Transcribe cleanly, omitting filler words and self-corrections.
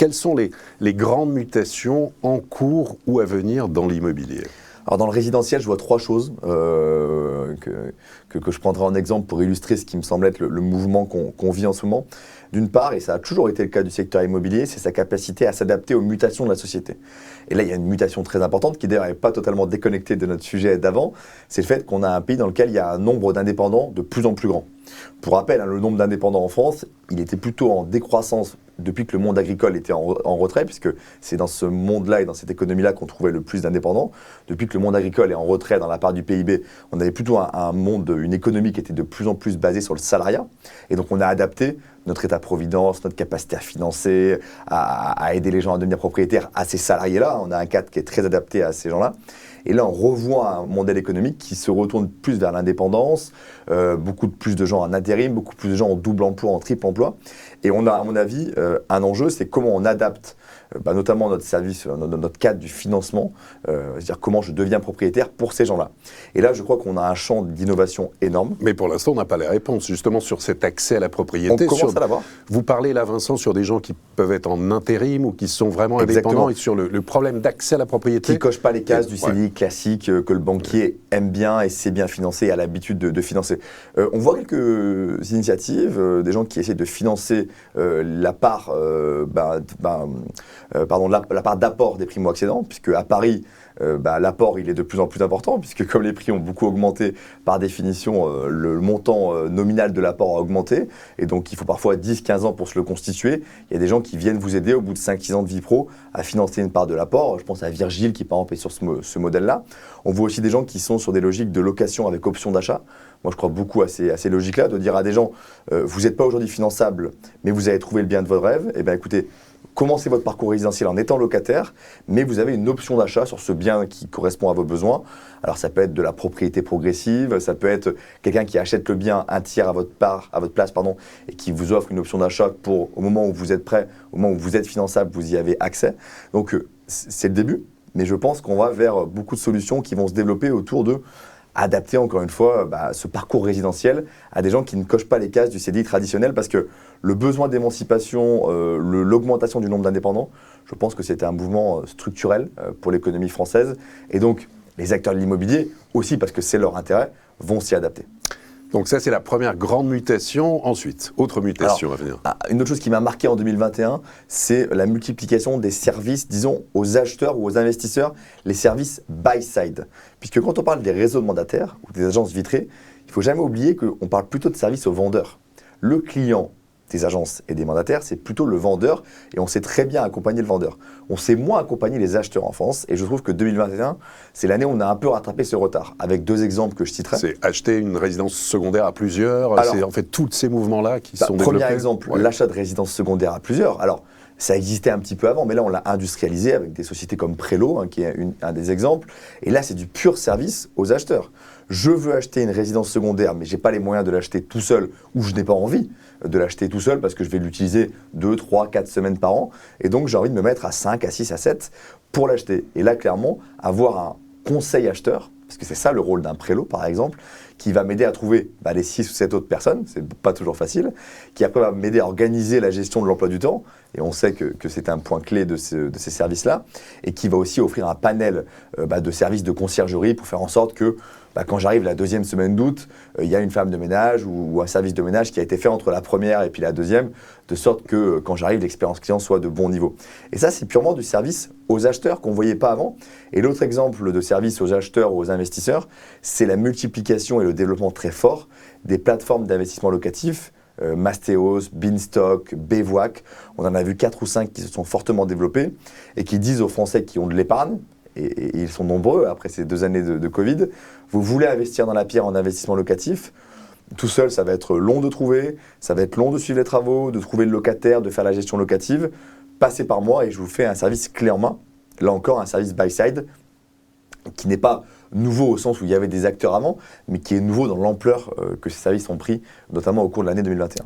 Quelles sont les grandes mutations en cours ou à venir dans l'immobilier ? Alors dans le résidentiel, je vois trois choses que je prendrai en exemple pour illustrer ce qui me semble être le mouvement qu'on vit en ce moment. D'une part, et ça a toujours été le cas du secteur immobilier, c'est sa capacité à s'adapter aux mutations de la société. Et là, il y a une mutation très importante qui d'ailleurs n'est pas totalement déconnectée de notre sujet d'avant, c'est le fait qu'on a un pays dans lequel il y a un nombre d'indépendants de plus en plus grand. Pour rappel, le nombre d'indépendants en France, il était plutôt en décroissance depuis que le monde agricole était en retrait, puisque c'est dans ce monde-là et dans cette économie-là qu'on trouvait le plus d'indépendants. Depuis que le monde agricole est en retrait dans la part du PIB, on avait plutôt un monde, une économie qui était de plus en plus basée sur le salariat. Et donc on a adapté notre état-providence, notre capacité à financer, à aider les gens à devenir propriétaires à ces salariés-là. On a un cadre qui est très adapté à ces gens-là. Et là, on revoit un modèle économique qui se retourne plus vers l'indépendance, beaucoup plus de gens en intérim, beaucoup plus de gens en double emploi, en triple emploi. Et on a, à mon avis, un enjeu, c'est comment on adapte notamment notre service, notre cadre du financement, c'est-à-dire comment je deviens propriétaire pour ces gens-là. Et là, je crois qu'on a un champ d'innovation énorme. Mais pour l'instant, on n'a pas les réponses, justement, sur cet accès à la propriété. On commence à l'avoir. Vous parlez là, Vincent, sur des gens qui peuvent être en intérim ou qui sont vraiment indépendants, et sur le problème d'accès à la propriété. Qui ne cochent pas les cases du CDI classique que le banquier aime bien et sait bien financer et a l'habitude de financer. On voit quelques initiatives, des gens qui essaient de financer la part la part d'apport des primo-accédants, puisque à Paris, l'apport il est de plus en plus important, puisque comme les prix ont beaucoup augmenté, par définition, le montant nominal de l'apport a augmenté, et donc il faut parfois 10-15 ans pour se le constituer. Il y a des gens qui viennent vous aider au bout de 5-6 ans de vie pro à financer une part de l'apport. Je pense à Virgile qui par exemple est sur ce modèle-là. On voit aussi des gens qui sont sur des logiques de location avec option d'achat. Moi, je crois beaucoup à ces logiques-là, de dire à des gens, vous n'êtes pas aujourd'hui finançable, mais vous avez trouvé le bien de votre rêve, et bien écoutez, commencez votre parcours résidentiel en étant locataire, mais vous avez une option d'achat sur ce bien qui correspond à vos besoins. Alors ça peut être de la propriété progressive, ça peut être quelqu'un qui achète le bien un tiers à votre place, et qui vous offre une option d'achat pour, au moment où vous êtes prêt, au moment où vous êtes finançable, vous y avez accès. Donc c'est le début, mais je pense qu'on va vers beaucoup de solutions qui vont se développer autour de adapter encore une fois ce parcours résidentiel à des gens qui ne cochent pas les cases du CDI traditionnel, parce que le besoin d'émancipation, l'augmentation du nombre d'indépendants, je pense que c'était un mouvement structurel pour l'économie française, et donc les acteurs de l'immobilier aussi, parce que c'est leur intérêt, vont s'y adapter. Donc ça, c'est la première grande mutation. Ensuite, autre mutation à venir. Une autre chose qui m'a marqué en 2021, c'est la multiplication des services, disons, aux acheteurs ou aux investisseurs, les services buy-side. Puisque quand on parle des réseaux de mandataires ou des agences vitrées, il ne faut jamais oublier qu'on parle plutôt de services aux vendeurs. Le client des agences et des mandataires, c'est plutôt le vendeur, et on sait très bien accompagner le vendeur. On sait moins accompagner les acheteurs en France, et je trouve que 2021, c'est l'année où on a un peu rattrapé ce retard, avec deux exemples que je citerai. C'est acheter une résidence secondaire à plusieurs, c'est en fait tous ces mouvements-là qui sont développés. Premier exemple, l'achat de résidences secondaires à plusieurs. Alors, ça existait un petit peu avant, mais là, on l'a industrialisé avec des sociétés comme Prélo, qui est un des exemples. Et là, c'est du pur service aux acheteurs. Je veux acheter une résidence secondaire, mais je n'ai pas les moyens de l'acheter tout seul, ou je n'ai pas envie de l'acheter tout seul parce que je vais l'utiliser 2, 3, 4 semaines par an. Et donc, j'ai envie de me mettre à 5, à 6, à 7 pour l'acheter. Et là, clairement, avoir un conseil acheteur, parce que c'est ça le rôle d'un prélo, par exemple, qui va m'aider à trouver les 6 ou 7 autres personnes, c'est pas toujours facile, qui après va m'aider à organiser la gestion de l'emploi du temps, et on sait que c'est un point clé de ces services-là, et qui va aussi offrir un panel de services de conciergerie pour faire en sorte que quand j'arrive la deuxième semaine d'août, il y a une femme de ménage ou un service de ménage qui a été fait entre la première et puis la deuxième, de sorte que quand j'arrive, l'expérience client soit de bon niveau. Et ça, c'est purement du service aux acheteurs qu'on ne voyait pas avant. Et l'autre exemple de service aux acheteurs ou aux investisseurs, c'est la multiplication et le développement très fort des plateformes d'investissement locatif, Mastéos, Beanstock, Bvoic. On en a vu 4 ou 5 qui se sont fortement développés et qui disent aux Français qui ont de l'épargne, et ils sont nombreux après ces 2 années de Covid, vous voulez investir dans la pierre en investissement locatif, tout seul ça va être long de trouver, ça va être long de suivre les travaux, de trouver le locataire, de faire la gestion locative, passez par moi et je vous fais un service clé en main, là encore un service buy-side, qui n'est pas nouveau au sens où il y avait des acteurs avant, mais qui est nouveau dans l'ampleur que ces services ont pris, notamment au cours de l'année 2021.